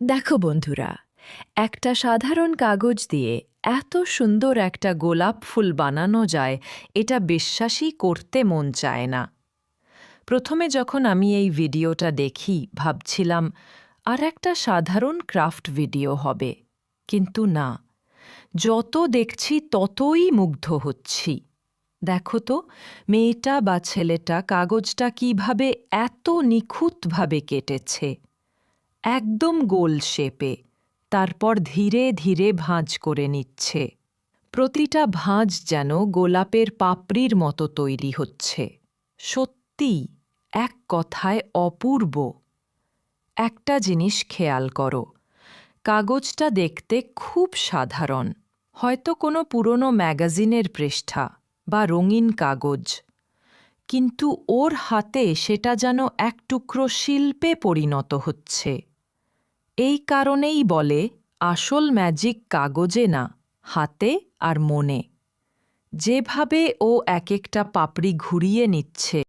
দেখো বন্ধুরা, একটা সাধারণ কাগজ দিয়ে এত সুন্দর একটা গোলাপ ফুল বানানো যায়, এটা বিশ্বাসই করতে মন চায় না। প্রথমে যখন আমি এই ভিডিওটা দেখি ভাবছিলাম আর একটা সাধারণ ক্রাফট ভিডিও হবে, কিন্তু না, যত দেখছি ততই মুগ্ধ হচ্ছি। দেখো তো, মেয়েটা বা ছেলেটা কাগজটা কিভাবে এত নিখুঁতভাবে কেটেছে, একদম গোল শেপে, তারপর ধীরে ধীরে ভাঁজ করে নিচ্ছে। প্রতিটা ভাঁজ যেন গোলাপের পাপড়ির মতো তৈরি হচ্ছে। সত্যি, এক কথায় অপূর্ব। একটা জিনিস খেয়াল করো, কাগজটা দেখতে খুব সাধারণ, হয়তো কোনো পুরনো ম্যাগাজিনের পৃষ্ঠা বা রঙিন কাগজ, কিন্তু ওর হাতে সেটা যেন এক টুকরো শিল্পে পরিণত হচ্ছে। এই কারণেই বলে আসল ম্যাজিক কাগজে না, হাতে আর মনে। যেভাবে ও এক একটা পাপড়ি ঘুরিয়ে নিচ্ছে,